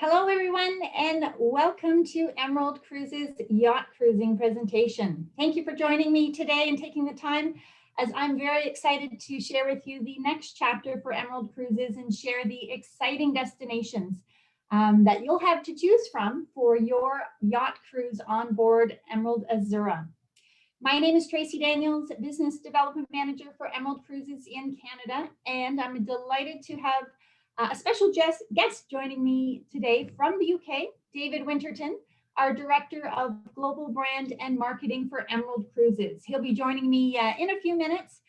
Hello, everyone, and welcome to Emerald Cruises Yacht Cruising presentation. Thank you for joining me today and taking the time, as I'm very excited to share with you the next chapter for Emerald Cruises and share the exciting destinations that you'll have to choose from for your yacht cruise on board Emerald Azura. My name is Tracy Daniels, Business Development Manager for Emerald Cruises in Canada, and I'm delighted to have a special guest joining me today from the UK, David Winterton, our Director of Global Brand and Marketing for Emerald Cruises. He'll be joining me in a few minutes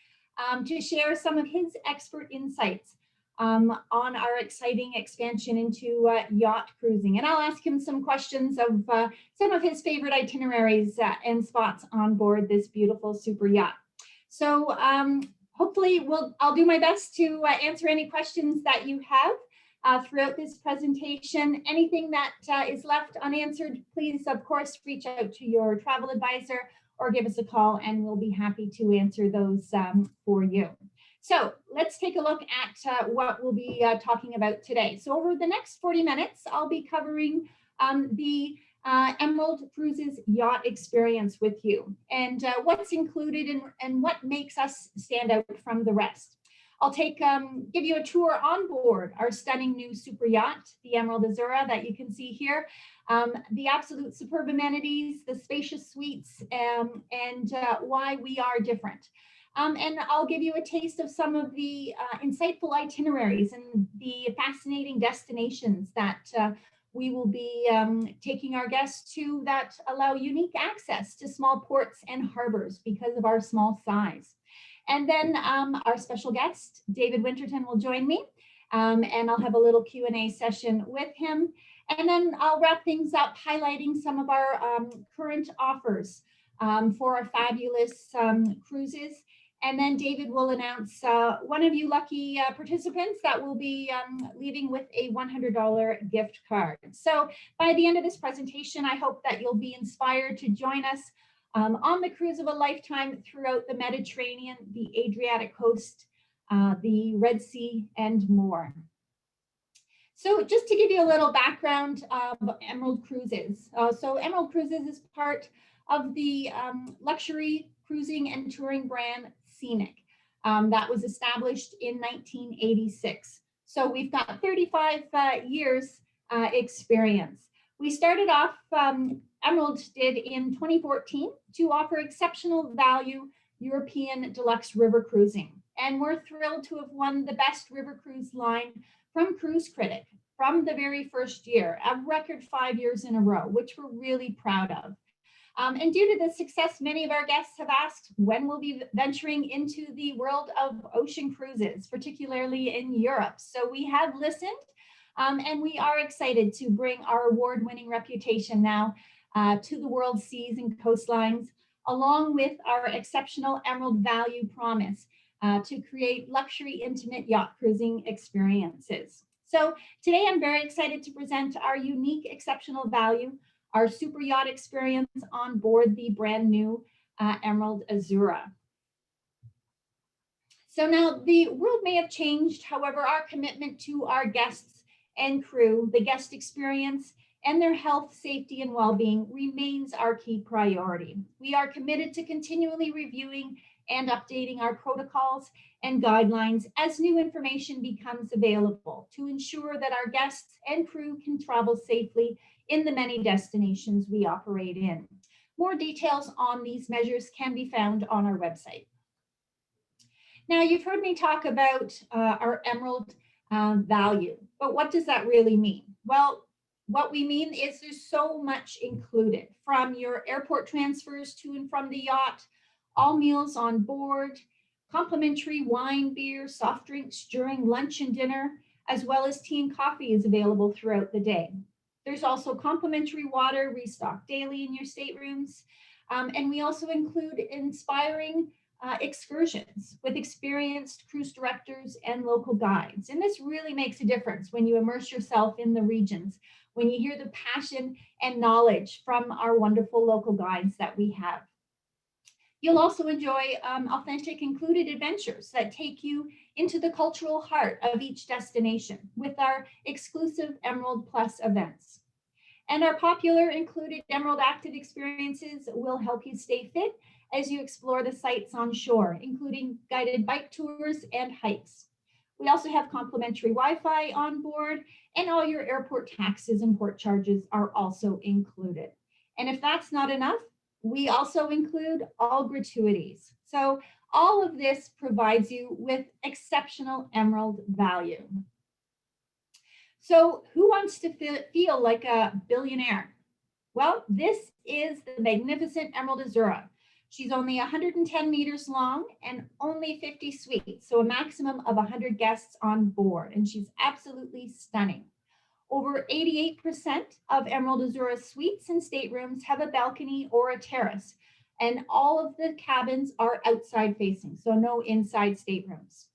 to share some of his expert insights on our exciting expansion into yacht cruising. And I'll ask him some questions of some of his favorite itineraries and spots on board this beautiful super yacht. So hopefully I'll do my best to answer any questions that you have throughout this presentation. Anything that is left unanswered, please, of course, reach out to your travel advisor or give us a call and we'll be happy to answer those for you. So let's take a look at what we'll be talking about today. So over the next 40 minutes, I'll be covering the Emerald Cruises yacht experience with you and what's included and what makes us stand out from the rest. I'll give you a tour on board our stunning new super yacht, the Emerald Azura, that you can see here. The absolute superb amenities, the spacious suites, and why we are different. And I'll give you a taste of some of the insightful itineraries and the fascinating destinations that we will be taking our guests to that allow unique access to small ports and harbors because of our small size. And then our special guest, David Winterton, will join me, and I'll have a little Q&A session with him. And then I'll wrap things up highlighting some of our current offers for our fabulous cruises. And then David will announce one of you lucky participants that will be leaving with a $100 gift card. So by the end of this presentation, I hope that you'll be inspired to join us on the cruise of a lifetime throughout the Mediterranean, the Adriatic coast, the Red Sea, and more. So just to give you a little background of Emerald Cruises. So Emerald Cruises is part of the luxury cruising and touring brand Scenic that was established in 1986. So we've got 35 years experience. We started off, Emerald did in 2014 to offer exceptional value European deluxe river cruising. And we're thrilled to have won the best river cruise line from Cruise Critic from the very first year, a record 5 years in a row, which we're really proud of. And due to the success, many of our guests have asked when we'll be venturing into the world of ocean cruises, particularly in Europe. So we have listened, and we are excited to bring our award-winning reputation now to the world's seas and coastlines, along with our exceptional Emerald value promise to create luxury, intimate yacht cruising experiences. So today I'm very excited to present our unique, exceptional value, our super yacht experience on board the brand new Emerald Azura. So now the world may have changed, however, our commitment to our guests and crew, the guest experience, and their health, safety, and well-being remains our key priority. We are committed to continually reviewing and updating our protocols and guidelines as new information becomes available to ensure that our guests and crew can travel safely in the many destinations we operate in. More details on these measures can be found on our website. Now, you've heard me talk about our Emerald value, but what does that really mean? Well, what we mean is there's so much included, from your airport transfers to and from the yacht, all meals on board, complimentary wine, beer, soft drinks during lunch and dinner, as well as tea and coffee is available throughout the day. There's also complimentary water restocked daily in your staterooms. And we also include inspiring excursions with experienced cruise directors and local guides. And this really makes a difference when you immerse yourself in the regions, when you hear the passion and knowledge from our wonderful local guides that we have. You'll also enjoy authentic included adventures that take you into the cultural heart of each destination with our exclusive Emerald Plus events. And our popular included Emerald Active experiences will help you stay fit as you explore the sites on shore, including guided bike tours and hikes. We also have complimentary Wi-Fi on board, and all your airport taxes and port charges are also included. And if that's not enough, we also include all gratuities. So all of this provides you with exceptional Emerald value. So who wants to feel like a billionaire? Well, this is the magnificent Emerald Azura. She's only 110 meters long and only 50 suites, so a maximum of 100 guests on board, and she's absolutely stunning. Over 88% of Emerald Azura suites and staterooms have a balcony or a terrace, and all of the cabins are outside facing, so no inside staterooms.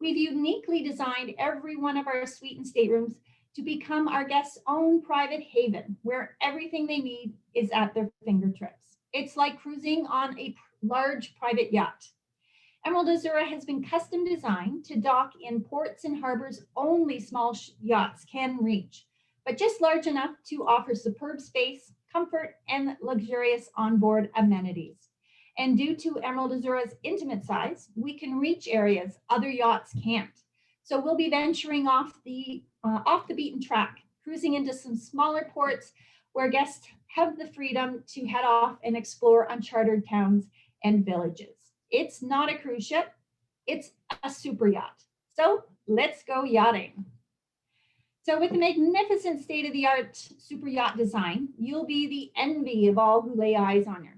We've uniquely designed every one of our suite and staterooms to become our guests' own private haven, where everything they need is at their fingertips. It's like cruising on a large private yacht. Emerald Azura has been custom designed to dock in ports and harbors only small yachts can reach, but just large enough to offer superb space, comfort, and luxurious onboard amenities. And due to Emerald Azura's intimate size, we can reach areas other yachts can't. So we'll be venturing off the beaten track, cruising into some smaller ports where guests have the freedom to head off and explore uncharted towns and villages. It's not a cruise ship, it's a super yacht. So let's go yachting. So with the magnificent state-of-the-art super yacht design, you'll be the envy of all who lay eyes on her.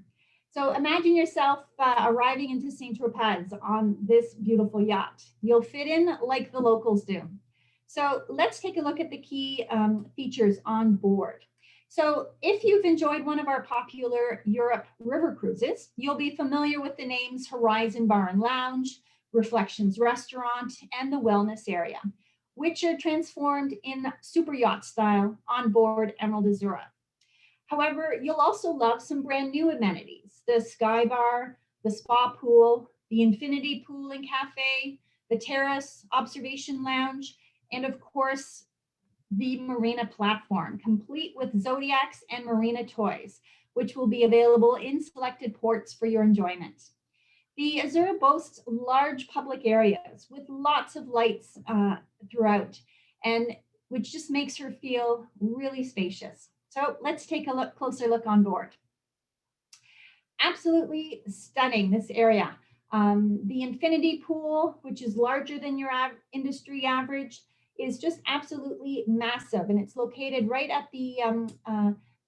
So imagine yourself arriving into St. Tropez on this beautiful yacht. You'll fit in like the locals do. So let's take a look at the key features on board. So if you've enjoyed one of our popular Europe river cruises, you'll be familiar with the names Horizon Bar and Lounge, Reflections Restaurant, and the Wellness Area, which are transformed in super yacht style on board Emerald Azura. However, you'll also love some brand new amenities, the Sky Bar, the Spa Pool, the Infinity Pool and Cafe, the Terrace Observation Lounge, and of course, the Marina Platform, complete with Zodiacs and Marina toys, which will be available in selected ports for your enjoyment. The Azura boasts large public areas with lots of lights throughout, and which just makes her feel really spacious. So let's take a closer look on board. Absolutely stunning, this area. The Infinity Pool, which is larger than your industry average, is just absolutely massive, and it's located right at the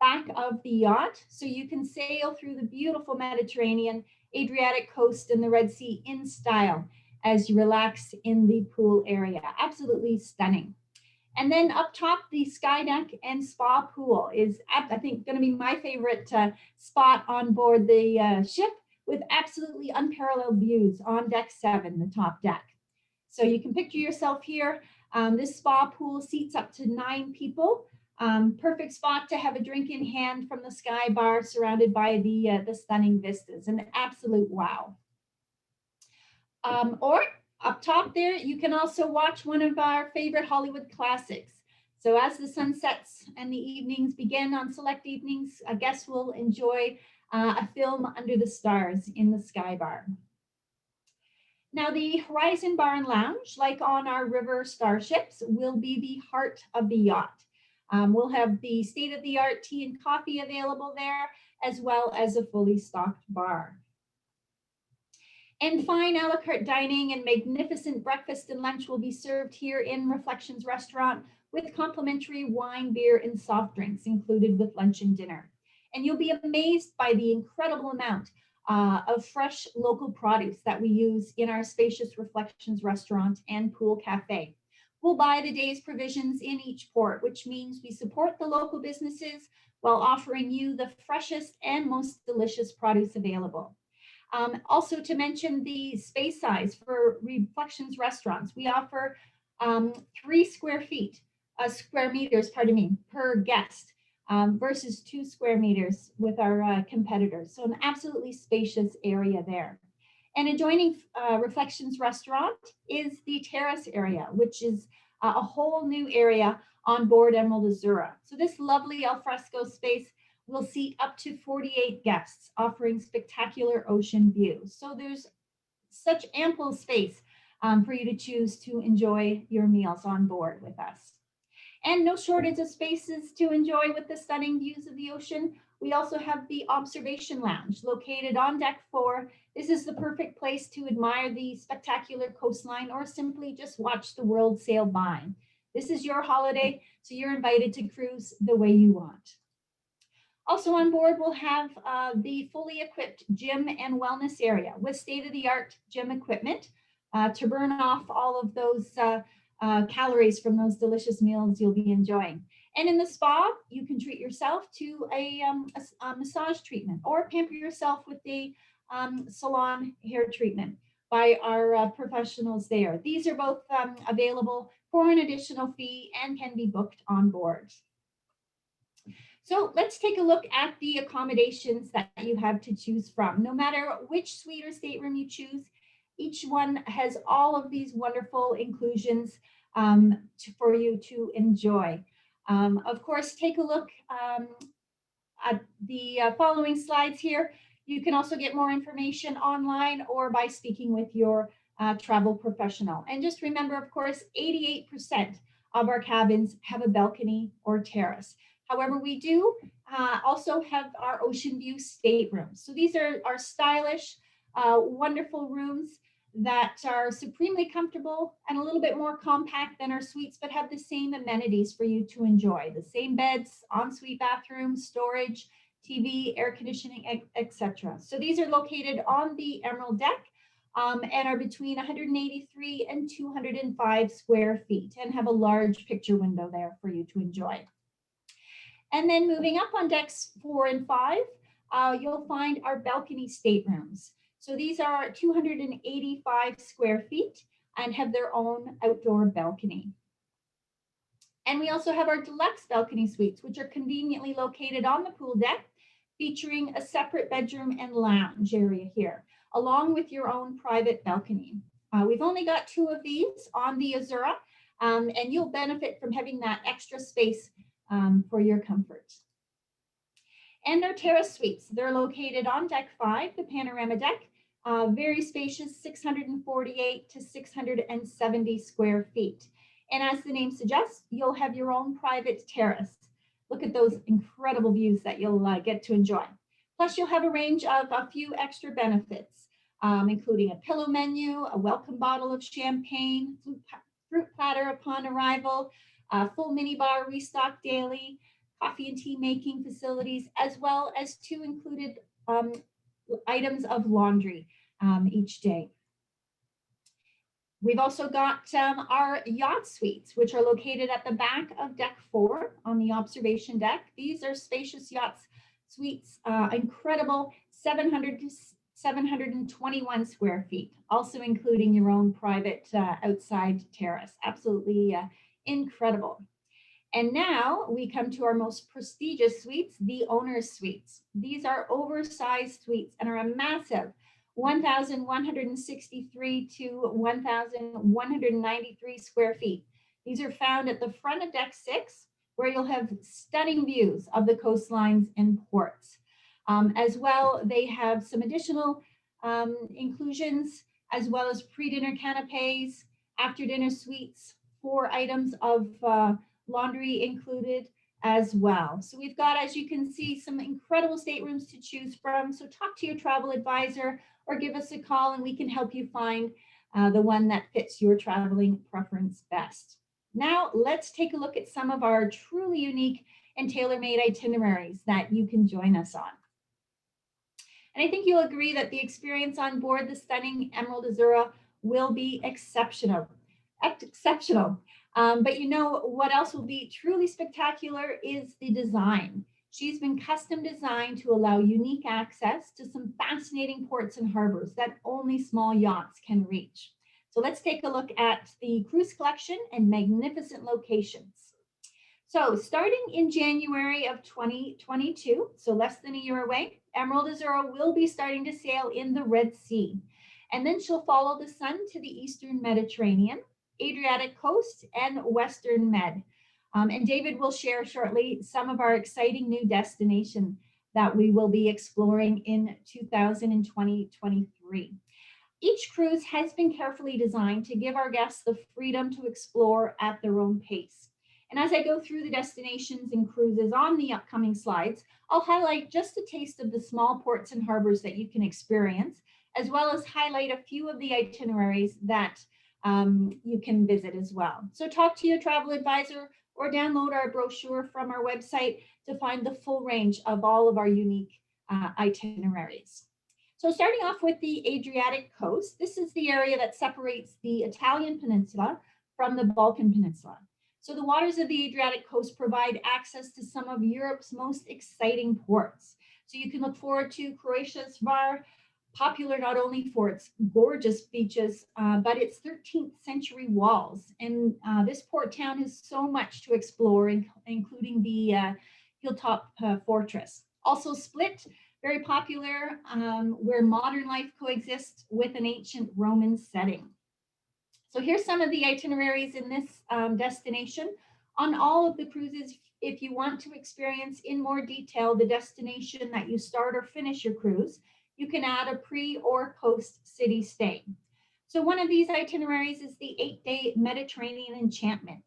back of the yacht, so you can sail through the beautiful Mediterranean, Adriatic coast, and the Red Sea in style as you relax in the pool area. Absolutely stunning. And then up top, the Sky Deck and Spa Pool is, I think, going to be my favorite spot on board the ship, with absolutely unparalleled views on deck 7, the top deck. So you can picture yourself here. This spa pool seats up to 9 people. Perfect spot to have a drink in hand from the Sky Bar, surrounded by the stunning vistas. An absolute wow. Or up top there, you can also watch one of our favorite Hollywood classics. So as the sun sets and the evenings begin on select evenings, guests will enjoy a film under the stars in the Sky Bar. Now, the Horizon Bar and Lounge, like on our river starships, will be the heart of the yacht. We'll have the state-of-the-art tea and coffee available there, as well as a fully stocked bar. And fine a la carte dining and magnificent breakfast and lunch will be served here in Reflections Restaurant, with complimentary wine, beer, and soft drinks included with lunch and dinner. And you'll be amazed by the incredible amount of fresh local produce that we use in our spacious Reflections Restaurant and Pool Cafe. We'll buy the day's provisions in each port, which means we support the local businesses while offering you the freshest and most delicious produce available. Also to mention the space size for Reflections Restaurants, we offer 3 square meters, per guest. versus 2 square meters with our competitors. So an absolutely spacious area there. And adjoining Reflections Restaurant is the terrace area, which is a whole new area on board Emerald Azura. So this lovely alfresco space will seat up to 48 guests, offering spectacular ocean views. So there's such ample space for you to choose to enjoy your meals on board with us. And no shortage of spaces to enjoy with the stunning views of the ocean. We also have the Observation Lounge located on deck 4. This is the perfect place to admire the spectacular coastline or simply just watch the world sail by. This is your holiday, so you're invited to cruise the way you want. Also on board, we'll have the fully equipped gym and wellness area with state-of-the-art gym equipment to burn off all of those calories from those delicious meals you'll be enjoying. And in the spa, you can treat yourself to a massage treatment or pamper yourself with the salon hair treatment by our professionals there. These are both available for an additional fee and can be booked on board. So let's take a look at the accommodations that you have to choose from. No matter which suite or stateroom you choose, each one has all of these wonderful inclusions for you to enjoy. Of course, take a look at the following slides here. You can also get more information online or by speaking with your travel professional. And just remember, of course, 88% of our cabins have a balcony or terrace. However, we do also have our ocean view staterooms. So these are our stylish, wonderful rooms that are supremely comfortable and a little bit more compact than our suites, but have the same amenities for you to enjoy. The same beds, ensuite bathrooms, storage, TV, air conditioning, etc. So these are located on the Emerald deck and are between 183 and 205 square feet and have a large picture window there for you to enjoy. And then moving up on decks 4 and 5, you'll find our balcony staterooms. So these are 285 square feet and have their own outdoor balcony. And we also have our deluxe balcony suites, which are conveniently located on the pool deck, featuring a separate bedroom and lounge area here, along with your own private balcony. We've only got 2 of these on the Azura, and you'll benefit from having that extra space for your comfort. And our terrace suites, they're located on deck 5, the panorama deck, very spacious, 648 to 670 square feet. And as the name suggests, you'll have your own private terrace. Look at those incredible views that you'll get to enjoy. Plus, you'll have a range of a few extra benefits, including a pillow menu, a welcome bottle of champagne, fruit platter upon arrival, full minibar restocked daily, coffee and tea making facilities, as well as 2 included items of laundry each day. We've also got our yacht suites, which are located at the back of deck 4 on the observation deck. These are spacious yacht suites, incredible 700 to 721 square feet, also including your own private outside terrace. Absolutely incredible. And now we come to our most prestigious suites, the owner's suites. These are oversized suites and are a massive 1,163 to 1,193 square feet. These are found at the front of deck 6, where you'll have stunning views of the coastlines and ports. As well, they have some additional inclusions, as well as pre-dinner canapes, after-dinner suites, 4 items of laundry included as well. So we've got, as you can see, some incredible staterooms to choose from. So talk to your travel advisor or give us a call and we can help you find the one that fits your traveling preference best. Now let's take a look at some of our truly unique and tailor-made itineraries that you can join us on. And I think you'll agree that the experience on board the stunning Emerald Azura will be exceptional. But you know what else will be truly spectacular is the design. She's been custom designed to allow unique access to some fascinating ports and harbors that only small yachts can reach. So let's take a look at the cruise collection and magnificent locations. So starting in January of 2022, so less than a year away, Emerald Azura will be starting to sail in the Red Sea. And then she'll follow the sun to the Eastern Mediterranean, Adriatic coast, and Western Med. And David will share shortly some of our exciting new destinations that we will be exploring in 2023. Each cruise has been carefully designed to give our guests the freedom to explore at their own pace. And as I go through the destinations and cruises on the upcoming slides, I'll highlight just a taste of the small ports and harbors that you can experience, as well as highlight a few of the itineraries that you can visit as well. So talk to your travel advisor or download our brochure from our website to find the full range of all of our unique itineraries. So starting off with the Adriatic coast, this is the area that separates the Italian peninsula from the Balkan peninsula. So the waters of the Adriatic coast provide access to some of Europe's most exciting ports. So you can look forward to Croatia's Hvar, popular not only for its gorgeous beaches, but its 13th century walls. And this port town has so much to explore, including the Hilltop Fortress. Also Split, very popular, where modern life coexists with an ancient Roman setting. So here's some of the itineraries in this destination. On all of the cruises, if you want to experience in more detail the destination that you start or finish your cruise, you can add a pre or post city stay. So one of these itineraries is the 8-day Mediterranean Enchantment,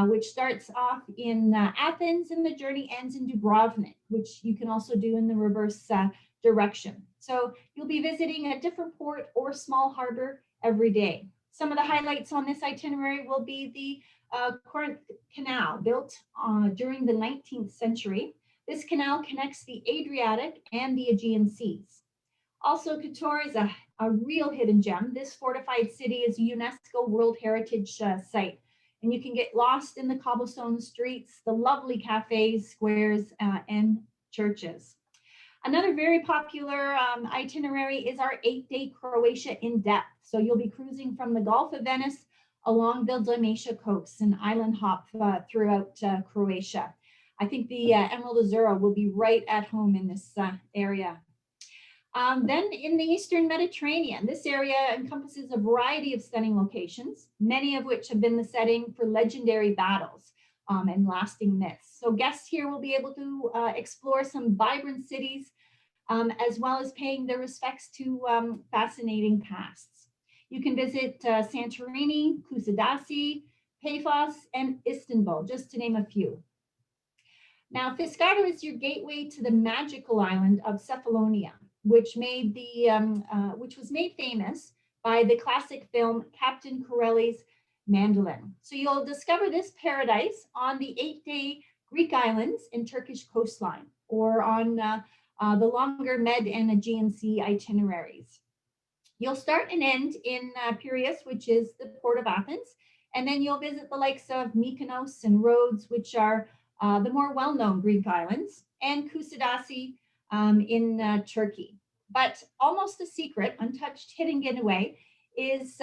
which starts off in Athens and the journey ends in Dubrovnik, which you can also do in the reverse direction. So you'll be visiting a different port or small harbor every day. Some of the highlights on this itinerary will be the Corinth Canal, built during the 19th century. This canal connects the Adriatic and the Aegean Seas. Also, Kotor is a real hidden gem. This fortified city is a UNESCO World Heritage Site, and you can get lost in the cobblestone streets, the lovely cafes, squares, and churches. Another very popular itinerary is our 8-day Croatia in depth. So you'll be cruising from the Gulf of Venice along the Dalmatia coast and island hop throughout Croatia. I think the Emerald Azura will be right at home in this area. Then in the Eastern Mediterranean, this area encompasses a variety of stunning locations, many of which have been the setting for legendary battles and lasting myths. So guests here will be able to explore some vibrant cities, as well as paying their respects to fascinating pasts. You can visit Santorini, Kusadasi, Paphos, and Istanbul, just to name a few. Now, Fiskardo is your gateway to the magical island of Cephalonia, which was made famous by the classic film Captain Corelli's Mandolin. So you'll discover this paradise on the 8-day Greek islands and Turkish coastline, or on the longer Med and Aegean Sea itineraries. You'll start and end in Piraeus, which is the port of Athens, and then you'll visit the likes of Mykonos and Rhodes, which are the more well-known Greek islands, and Kusadasi in Turkey. But almost a secret, untouched, hidden getaway is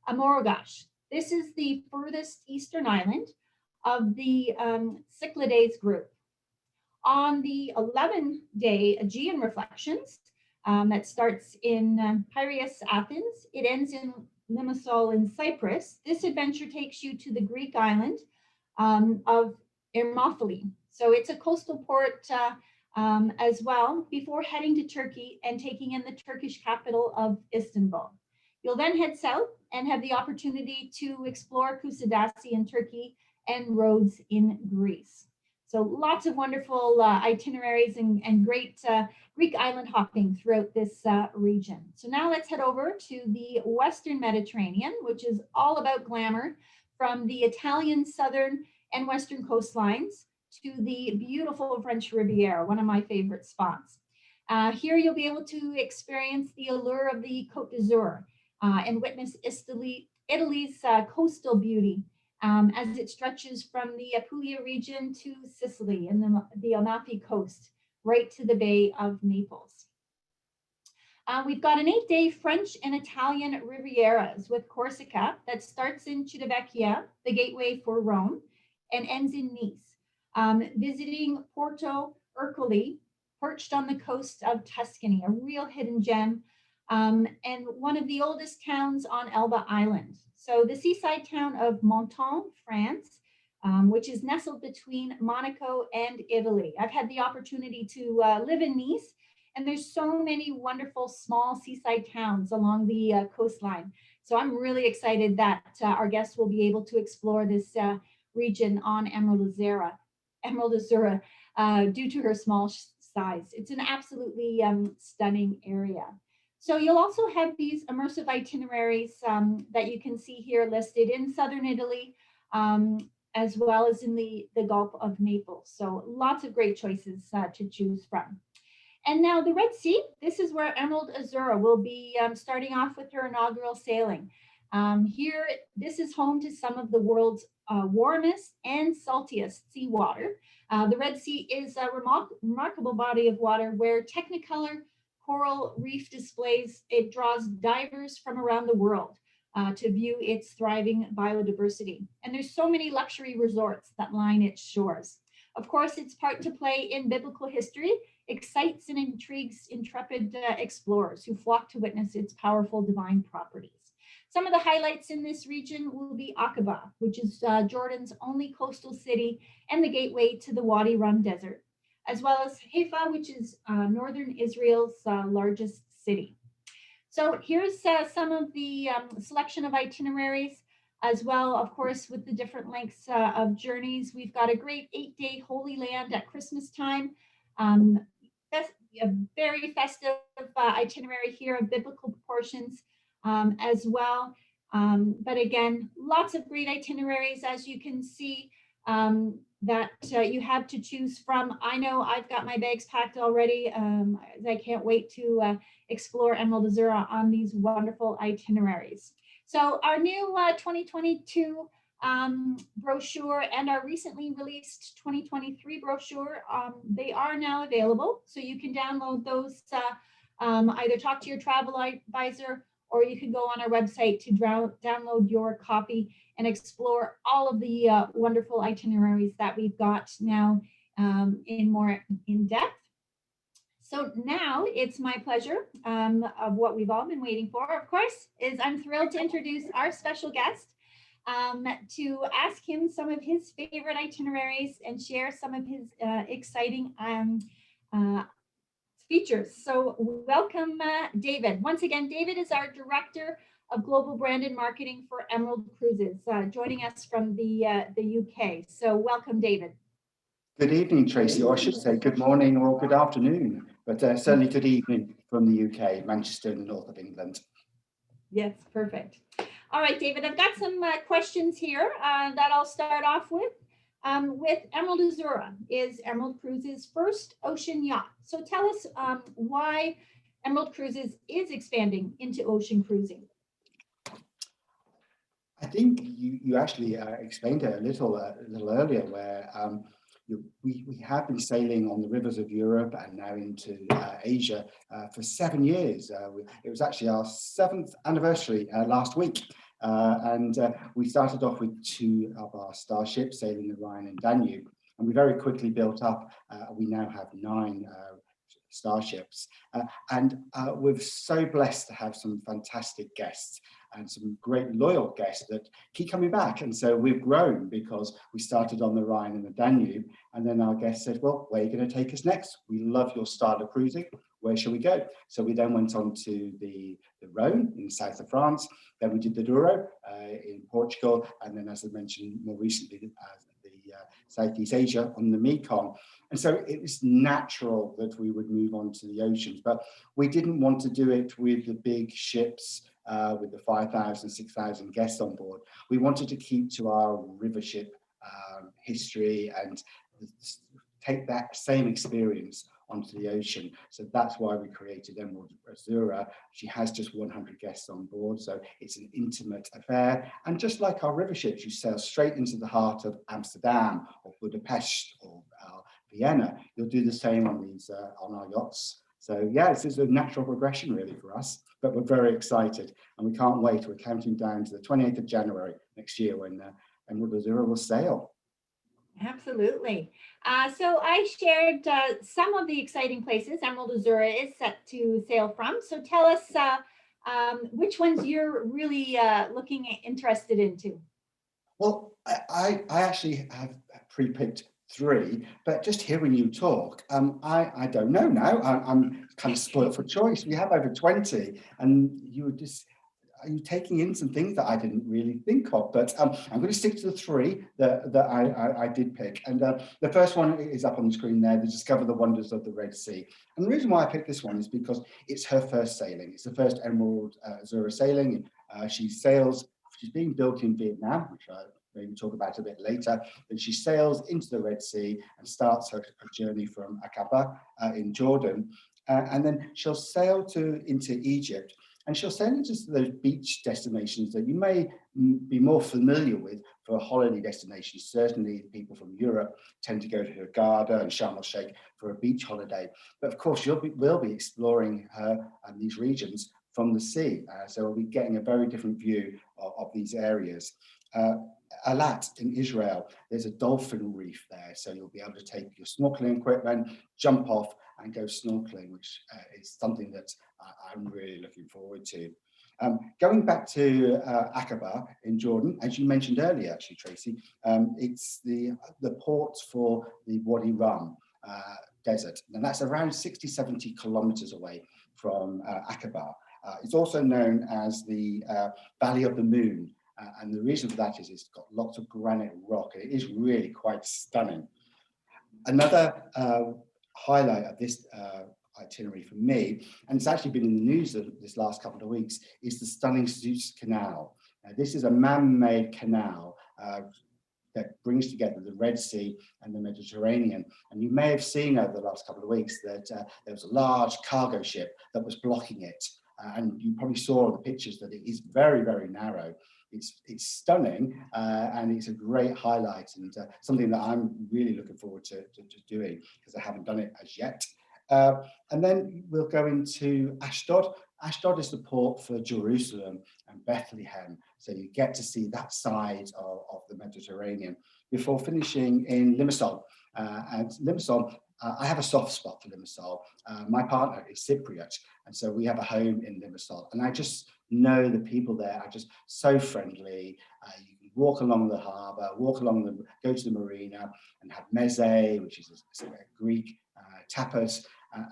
Amorogash. This is the furthest eastern island of the Cyclades group. On the 11-day Aegean Reflections, that starts in Piraeus, Athens, it ends in Limassol in Cyprus. This adventure takes you to the Greek island of Ermophili. So it's a coastal port as well, before heading to Turkey and taking in the Turkish capital of Istanbul. You'll then head south and have the opportunity to explore Kusadasi in Turkey and Rhodes in Greece. So lots of wonderful itineraries and great Greek island hopping throughout this region. So now let's head over to the Western Mediterranean, which is all about glamour, from the Italian southern and western coastlines to the beautiful French Riviera, one of my favorite spots. Here you'll be able to experience the allure of the Côte d'Azur and witness Italy's coastal beauty as it stretches from the Apulia region to Sicily and the Amalfi Coast, right to the Bay of Naples. We've got an 8-day French and Italian Rivieras with Corsica that starts in Civitavecchia, the gateway for Rome, and ends in Nice. visiting Porto Ercole, perched on the coast of Tuscany, a real hidden gem, and one of the oldest towns on Elba Island. So the seaside town of Menton, France, which is nestled between Monaco and Italy. I've had the opportunity to live in Nice, and there's so many wonderful small seaside towns along the coastline. So I'm really excited that our guests will be able to explore this region on Emerald Azura, due to her small size. It's an absolutely stunning area. So you'll also have these immersive itineraries that you can see here listed in southern Italy, as well as in the Gulf of Naples. So lots of great choices to choose from. And now the Red Sea, this is where Emerald Azura will be starting off with her inaugural sailing. Here, this is home to some of the world's warmest and saltiest seawater. The Red Sea is a remarkable body of water where Technicolor coral reef displays, it draws divers from around the world to view its thriving biodiversity. And there's so many luxury resorts that line its shores. Of course, its part to play in biblical history excites and intrigues intrepid explorers who flock to witness its powerful divine properties. Some of the highlights in this region will be Aqaba, which is Jordan's only coastal city and the gateway to the Wadi Rum Desert, as well as Haifa, which is northern Israel's largest city. So here's some of the selection of itineraries as well, of course, with the different lengths of journeys. We've got a great 8-day Holy Land at Christmas time. A very festive itinerary here of biblical proportions as well. But again, lots of great itineraries, as you can see, that you have to choose from. I know I've got my bags packed already. I can't wait to explore Emerald Azura on these wonderful itineraries. So our new 2022 brochure and our recently released 2023 brochure, they are now available. So you can download those, either talk to your travel advisor, or you can go on our website to download your copy and explore all of the wonderful itineraries that we've got now in more in depth. So now it's my pleasure of what we've all been waiting for, of course, is I'm thrilled to introduce our special guest, to ask him some of his favorite itineraries and share some of his exciting features. So welcome, David. Once again, David is our Director of Global Brand and Marketing for Emerald Cruises, joining us from the UK. So welcome, David. Good evening, Tracy, or I should say good morning or good afternoon, but certainly good evening from the UK, Manchester in the north of England. Yes, perfect. All right, David, I've got some questions here that I'll start off with. With Emerald Azura is Emerald Cruises' first ocean yacht. So tell us why Emerald Cruises is expanding into ocean cruising. I think you actually explained it a little earlier, where we have been sailing on the rivers of Europe and now into Asia for 7 years. It was actually our 7th anniversary last week. And we started off with 2 of our starships sailing the Rhine and Danube, and we very quickly built up. We now have 9 starships, and we're so blessed to have some fantastic guests and some great loyal guests that keep coming back. And so we've grown because we started on the Rhine and the Danube, and then our guests said, well, where are you going to take us next? We love your style of cruising. Where shall we go? So we then went on to the Rhone in the south of France. Then we did the Douro in Portugal. And then, as I mentioned more recently, the Southeast Asia on the Mekong. And so it was natural that we would move on to the oceans. But we didn't want to do it with the big ships with the 5,000, 6,000 guests on board. We wanted to keep to our river ship history and take that same experience onto the ocean. So that's why we created Emerald Azura. She has just 100 guests on board, so it's an intimate affair. And just like our river ships, you sail straight into the heart of Amsterdam or Budapest or Vienna. You'll do the same on these on our yachts. So yeah, this is a natural progression really for us, but we're very excited and we can't wait. We're counting down to the 28th of January next year when Emerald Azura will sail. Absolutely. So I shared some of the exciting places Emerald Azura is set to sail from. So tell us which ones you're really looking interested into. Well, I actually have pre-picked three, but just hearing you talk, I don't know now. I'm kind of spoiled for choice. We have over 20, and you were just are you taking in some things that I didn't really think of? But I'm going to stick to the three that I did pick. And the first one is up on the screen there, the Discover the Wonders of the Red Sea. And the reason why I picked this one is because it's her first sailing. It's the first Emerald Azura sailing. She sails, she's being built in Vietnam, which I maybe talk about a bit later. Then she sails into the Red Sea and starts her journey from Aqaba in Jordan. And then she'll sail into Egypt, and she'll sail into those beach destinations that you may be more familiar with for holiday destinations. Certainly people from Europe tend to go to Hurghada and Sharm el-Sheikh for a beach holiday. But of course, we'll be exploring these regions from the sea. So we'll be getting a very different view of these areas. Alat in Israel, there's a dolphin reef there. So you'll be able to take your snorkeling equipment, jump off and go snorkeling, which is something that I'm really looking forward to. Going back to Aqaba in Jordan, as you mentioned earlier, actually, Tracy, it's the port for the Wadi Rum desert, and that's around 60, 70 kilometers away from Aqaba. It's also known as the Valley of the Moon, and the reason for that is it's got lots of granite rock, and it is really quite stunning. Another highlight of this itinerary for me, and it's actually been in the news this last couple of weeks, is the stunning Suez Canal. Now, this is a man-made canal that brings together the Red Sea and the Mediterranean. And you may have seen over the last couple of weeks that there was a large cargo ship that was blocking it. And you probably saw in the pictures that it is very, very narrow. It's stunning, and it's a great highlight, and something that I'm really looking forward to doing, because I haven't done it as yet. And then we'll go into Ashdod. Ashdod is the port for Jerusalem and Bethlehem, so you get to see that side of the Mediterranean before finishing in Limassol. And Limassol, I have a soft spot for Limassol. My partner is Cypriot, and so we have a home in Limassol, and I just know the people there are just so friendly. You can walk along the harbour, go to the marina and have meze, which is a Greek tapas,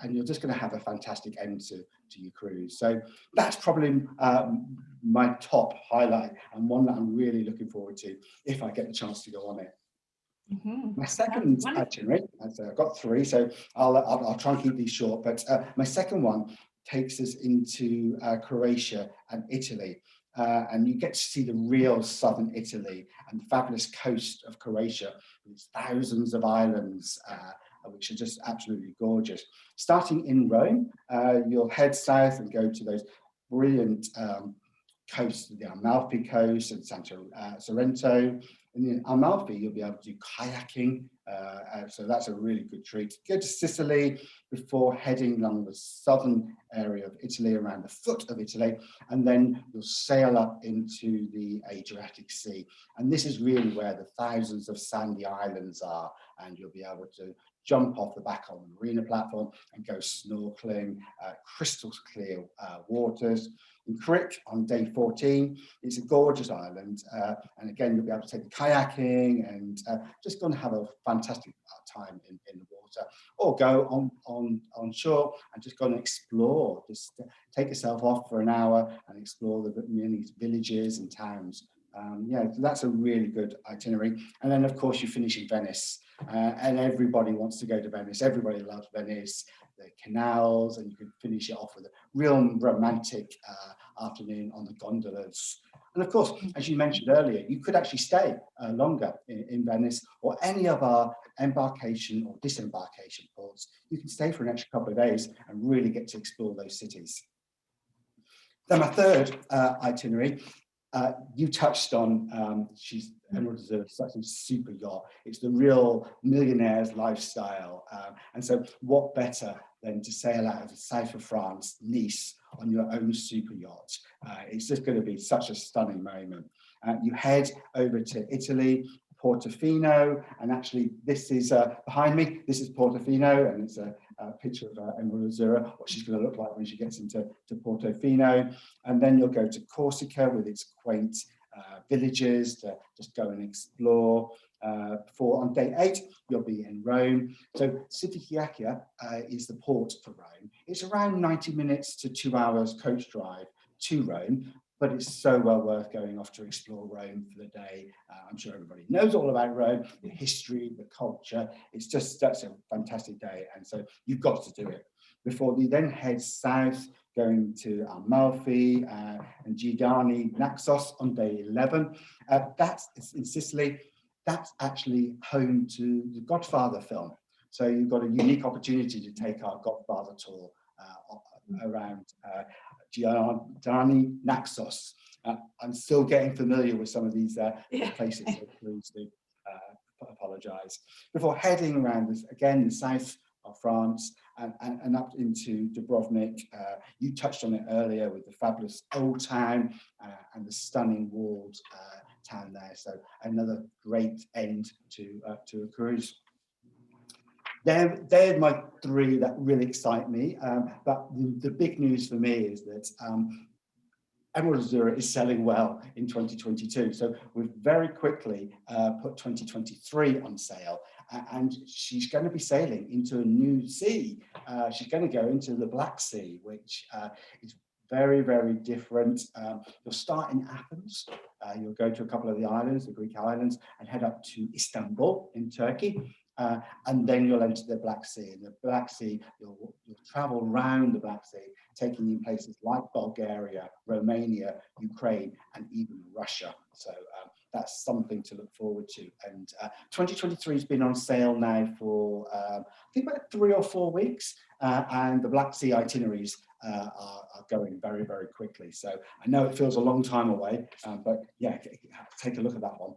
and you're just going to have a fantastic end to your cruise. So that's probably my top highlight, and one that I'm really looking forward to if I get the chance to go on it. My second itinerary, I've got three, so I'll try and keep these short, but my second one takes us into Croatia and Italy. And you get to see the real southern Italy and the fabulous coast of Croatia with its thousands of islands, which are just absolutely gorgeous. Starting in Rome, you'll head south and go to those brilliant coasts, the Amalfi Coast and Sorrento. And in Amalfi, you'll be able to do kayaking, so that's a really good treat. Go to Sicily before heading along the southern area of Italy, around the foot of Italy, and then you'll sail up into the Adriatic Sea. And this is really where the thousands of sandy islands are, and you'll be able to jump off the back on the marina platform and go snorkeling, crystal clear waters. In Crick on day 14, it's a gorgeous island, and again you'll be able to take the kayaking and just go and have a fantastic time in the water, or go on shore and just go and explore. Just take yourself off for an hour and explore the many villages and towns. Yeah, so that's a really good itinerary. And then of course you finish in Venice, and everybody wants to go to Venice. Everybody loves Venice, the canals, and you can finish it off with a real romantic afternoon on the gondolas. And of course, as you mentioned earlier, you could actually stay longer in Venice or any of our embarkation or disembarkation ports. You can stay for an extra couple of days and really get to explore those cities. Then my third itinerary, you touched on, she's Emerald Azura, such a super yacht. It's the real millionaire's lifestyle. And so what better than to sail out of the south of France, Nice, on your own super yacht. It's just going to be such a stunning moment. You head over to Italy, Portofino, and actually this is behind me, this is Portofino, and it's a picture of Emerald Azzurra, what she's going to look like when she gets into Portofino. And then you'll go to Corsica with its quaint villages to just go and explore. Before on day 8, you'll be in Rome. So Civitavecchia is the port for Rome. It's around 90 minutes to 2 hours coach drive to Rome, but it's so well worth going off to explore Rome for the day. I'm sure everybody knows all about Rome, the history, the culture. It's just, that's a fantastic day. And so you've got to do it. Before you then head south, going to Amalfi and Giordani Naxos on day 11. That's in Sicily. That's actually home to the Godfather film. So you've got a unique opportunity to take our Godfather tour around Giordani Naxos. I'm still getting familiar with some of these places, so please do apologise. Before heading around this, again, the south of France and up into Dubrovnik. You touched on it earlier with the fabulous old town and the stunning walled town there. So another great end to a cruise. They're my 3 that really excite me. But the big news for me is that Emerald Azzurra is selling well in 2022. So we've very quickly put 2023 on sale, and she's going to be sailing into a new sea. She's going to go into the Black Sea, which is very, very different. You'll start in Athens. You'll go to a couple of the islands, the Greek islands, and head up to Istanbul in Turkey. And then you'll enter the Black Sea. In the Black Sea, you'll travel around the Black Sea, taking you in places like Bulgaria, Romania, Ukraine, and even Russia. So that's something to look forward to. And 2023 has been on sale now for, I think, about 3 or 4 weeks. And the Black Sea itineraries are going very, very quickly. So I know it feels a long time away, but yeah, take a look at that one.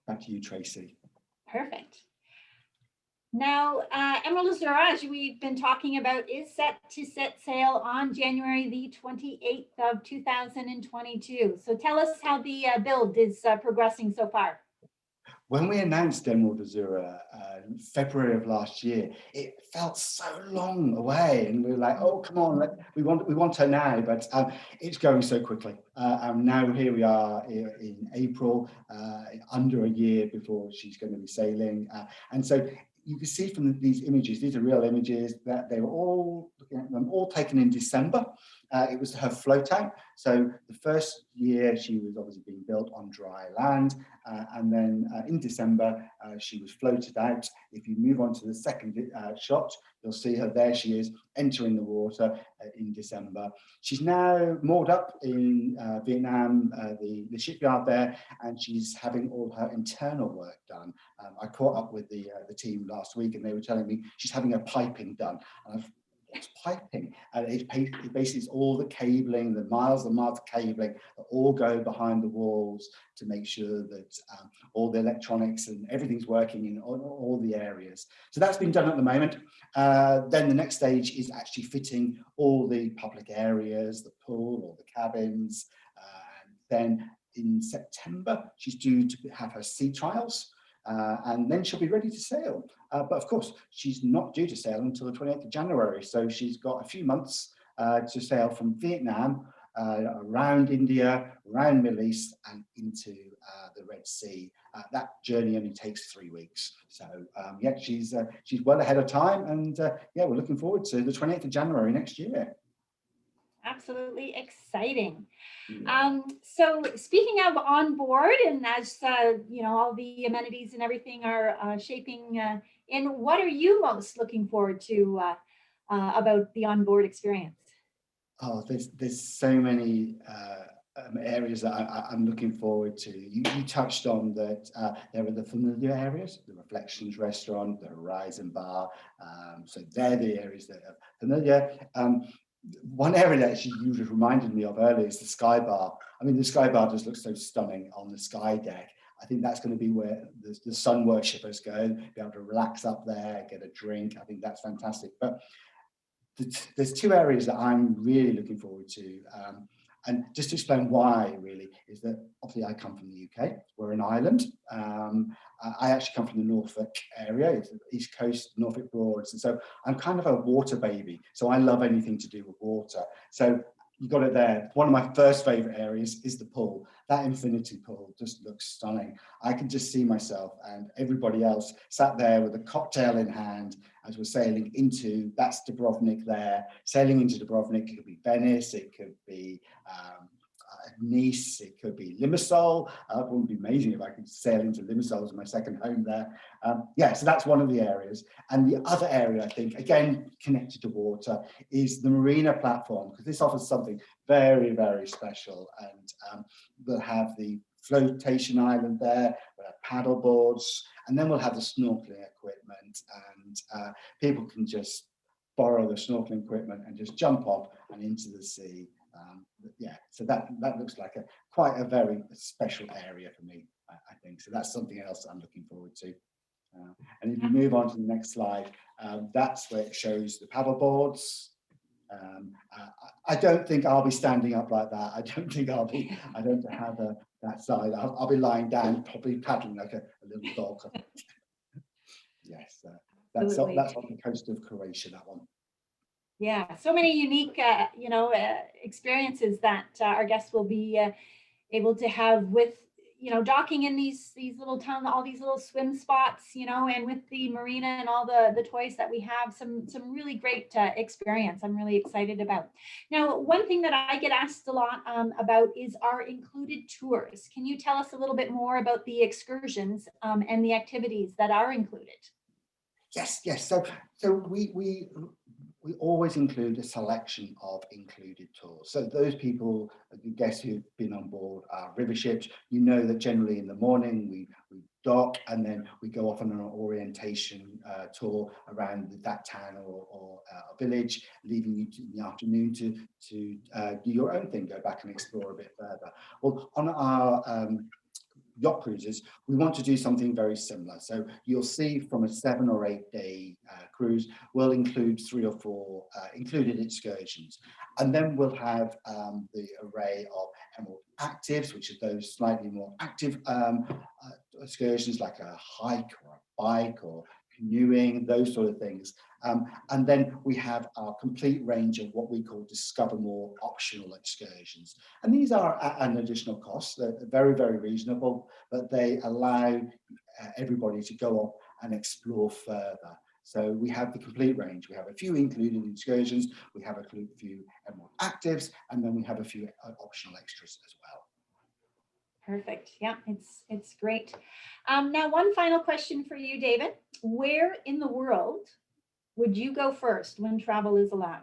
Back to you, Tracy. Perfect. Now, Emerald Azzurra, as we've been talking about, is set to set sail on January the 28th of 2022. So tell us how the build is progressing so far. When we announced Emerald Azzurra in February of last year, it felt so long away, and we were like, "Oh, come on, we want her now." But it's going so quickly. And now here we are in April, under a year before she's going to be sailing, and so you can see from these images, these are real images, that they were all, looking at them, all taken in December. It was her float out. So the first year she was obviously being built on dry land, and then in December she was floated out. If you move on to the second shot, you'll see her, there she is, entering the water in December. She's now moored up in Vietnam, the shipyard there, and she's having all her internal work done. I caught up with the team last week, and they were telling me she's having her piping done. And what's piping? It basically is all the cabling, the miles and miles of cabling that all go behind the walls to make sure that all the electronics and everything's working in all the areas. So that's been done at the moment. Then the next stage is actually fitting all the public areas, the pool, all the cabins. And then in September, she's due to have her sea trials. And then she'll be ready to sail. But of course, she's not due to sail until the 28th of January. So she's got a few months to sail from Vietnam, around India, around Middle East, and into the Red Sea. That journey only takes 3 weeks. So yeah, she's well ahead of time. And yeah, we're looking forward to the 28th of January next year. Absolutely exciting. Yeah. So speaking of on board, and as you know, all the amenities and everything are shaping in, what are you most looking forward to about the onboard experience? Oh, there's so many areas that I'm looking forward to. You touched on that there are the familiar areas, the Reflections Restaurant, the Horizon Bar. So they're the areas that are familiar. One area that actually you just reminded me of earlier is the Sky Bar. I mean, the Sky Bar just looks so stunning on the sky deck. I think that's going to be where the sun worshippers go, be able to relax up there, get a drink. I think that's fantastic. But there's 2 areas that I'm really looking forward to. And just to explain why, really, is that obviously I come from the UK. We're an island. I actually come from the Norfolk area, it's the East Coast, Norfolk Broads. And so I'm kind of a water baby. So I love anything to do with water. So you got it there. One of my first favorite areas is the pool. That infinity pool just looks stunning. I can just see myself and everybody else sat there with a cocktail in hand as we're sailing into, that's Dubrovnik there, sailing into Dubrovnik. It could be Venice, it could be Nice, it could be Limassol. It wouldn't be amazing if I could sail into Limassol as my second home there. Yeah, so that's one of the areas. And the other area, I think, again, connected to water, is the marina platform, because this offers something very, very special. And we'll have the flotation island there, we'll have paddle boards, and then we'll have the snorkeling equipment, and people can just borrow the snorkeling equipment and just jump off and into the sea. Yeah, so that looks like quite a very special area for me, I think. So that's something else I'm looking forward to. And if you move on to the next slide, that's where it shows the paddle boards. I don't think I'll be standing up like that. I don't think I'll be. I don't have that side. I'll be lying down, probably paddling like a little dog. Yes, that's on the coast of Croatia. That one. Yeah, so many unique, experiences that our guests will be able to have with, docking in these little towns, all these little swim spots, and with the marina and all the toys that we have, some really great experience. I'm really excited about. Now, one thing that I get asked a lot about is our included tours. Can you tell us a little bit more about the excursions and the activities that are included? Yes. So we always include a selection of included tours. So those people, guests who've been on board river ships, you know that generally in the morning we dock and then we go off on an orientation tour around that town or village, leaving you in the afternoon to do your own thing, go back and explore a bit further. Well, on our yacht cruises, we want to do something very similar. So you'll see from a 7 or 8 day cruise, we'll include 3 or 4 included excursions. And then we'll have the array of Emerald actives, which are those slightly more active excursions like a hike or a bike or canoeing, those sort of things. And then we have our complete range of what we call Discover More optional excursions. And these are at an additional cost. They're very, very reasonable, but they allow everybody to go off and explore further. So we have the complete range. We have a few included excursions, we have a few Emerald actives, and then we have a few optional extras as well. Perfect. Yeah, it's great. Now, one final question for you, David. Where in the world would you go first when travel is allowed?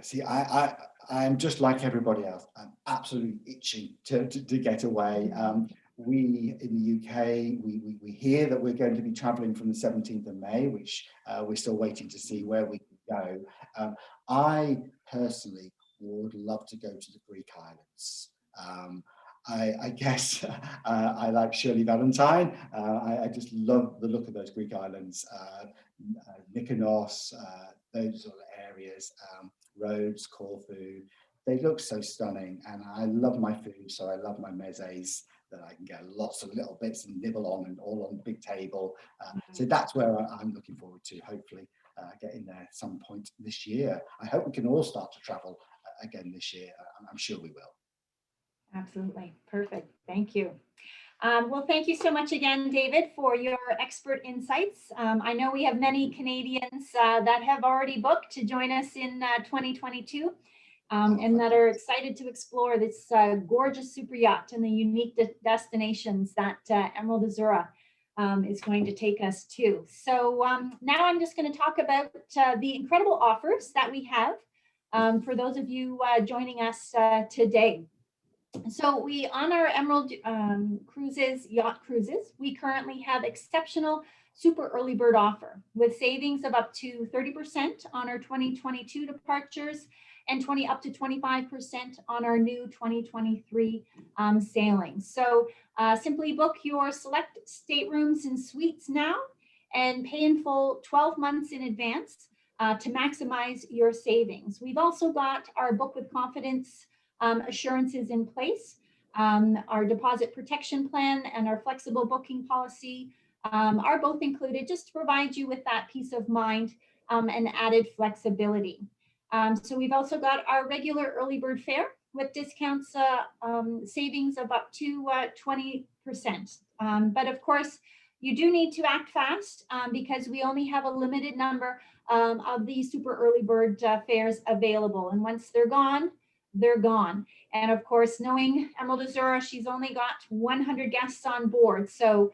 See, I'm just like everybody else. I'm absolutely itching to get away. We in the UK, we hear that we're going to be traveling from the 17th of May, which we're still waiting to see where we can go. I personally would love to go to the Greek islands. I guess I like Shirley Valentine. I just love the look of those Greek islands, Mykonos, those sort of areas, Rhodes, Corfu. They look so stunning, and I love my food, so I love my mezes that I can get lots of little bits and nibble on, and all on the big table. So that's where I'm looking forward to, hopefully getting there at some point this year. I hope we can all start to travel again this year. I'm sure we will. Absolutely. Perfect. Thank you. Well, thank you so much again, David, for your expert insights. I know we have many Canadians that have already booked to join us in 2022 and that are excited to explore this gorgeous super yacht and the unique destinations that Emerald Azura is going to take us to. So now I'm just going to talk about the incredible offers that we have for those of you joining us today. So we, on our Emerald Cruises, Yacht Cruises, we currently have exceptional super early bird offer with savings of up to 30% on our 2022 departures and up to 25% on our new 2023 sailings. So simply book your select staterooms and suites now and pay in full 12 months in advance. to maximize your savings. We've also got our Book with Confidence assurances in place. Our deposit protection plan and our flexible booking policy are both included just to provide you with that peace of mind and added flexibility. So we've also got our regular early bird fare with discounts, savings of up to 20%. But of course, you do need to act fast because we only have a limited number of these super early bird fares available. And once they're gone, they're gone. And of course, knowing Emerald Azura, she's only got 100 guests on board. So,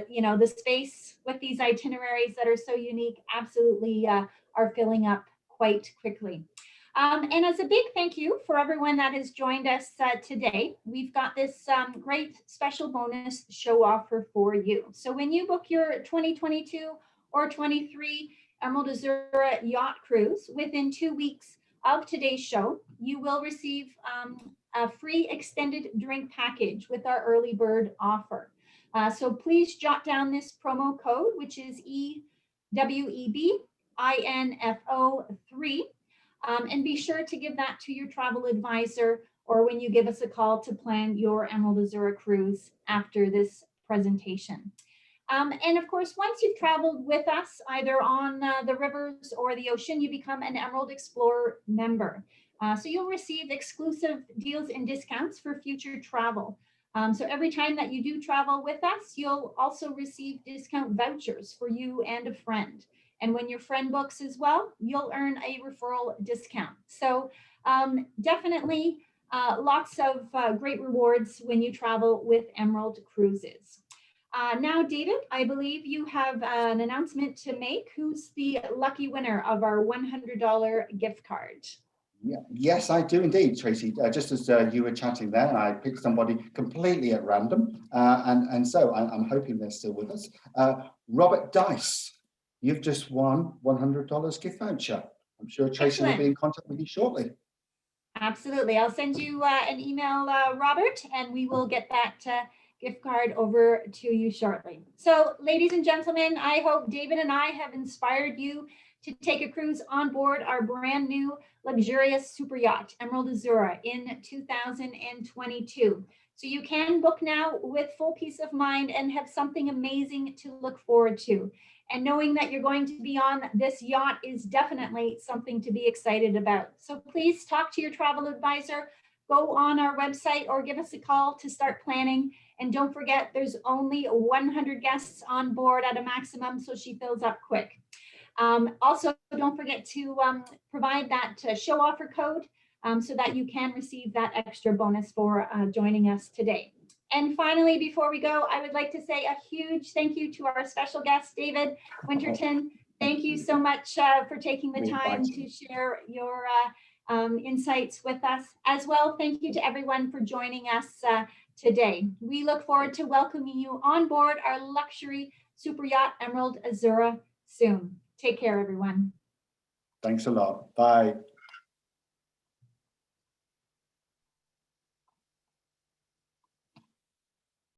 you know, the space with these itineraries that are so unique absolutely are filling up quite quickly. And as a big thank you for everyone that has joined us today, we've got this great special bonus show offer for you. So when you book your 2022 or 23 Emerald Azura yacht cruise within 2 weeks of today's show, you will receive a free extended drink package with our early bird offer. So please jot down this promo code, which is EWEBINFO3. And be sure to give that to your travel advisor or when you give us a call to plan your Emerald Azura cruise after this presentation. And of course, once you've traveled with us, either on the rivers or the ocean, you become an Emerald Explorer member. So you'll receive exclusive deals and discounts for future travel. So every time that you do travel with us, you'll also receive discount vouchers for you and a friend. And when your friend books as well, you'll earn a referral discount. So definitely lots of great rewards when you travel with Emerald Cruises. Now, David, I believe you have an announcement to make. Who's the lucky winner of our $100 gift card? Yeah. Yes, I do indeed, Tracy. Just as you were chatting there, I picked somebody completely at random. And so I'm hoping they're still with us. Robert Dice. You've just won $100 gift voucher. I'm sure Tracy will be in contact with you shortly. Absolutely. I'll send you an email, Robert, and we will get that gift card over to you shortly. So, ladies and gentlemen, I hope David and I have inspired you to take a cruise on board our brand new luxurious super yacht, Emerald Azura, in 2022. So you can book now with full peace of mind and have something amazing to look forward to. And knowing that you're going to be on this yacht is definitely something to be excited about. So please talk to your travel advisor, go on our website or give us a call to start planning. And don't forget, there's only 100 guests on board at a maximum, so she fills up quick. Also, don't forget to provide that show offer code so that you can receive that extra bonus for joining us today. And finally, before we go, I would like to say a huge thank you to our special guest, David Winterton. Thank you so much for taking the time to share your insights with us. As well, thank you to everyone for joining us today. We look forward to welcoming you on board our luxury super yacht, Emerald Azura, soon. Take care, everyone. Thanks a lot. Bye.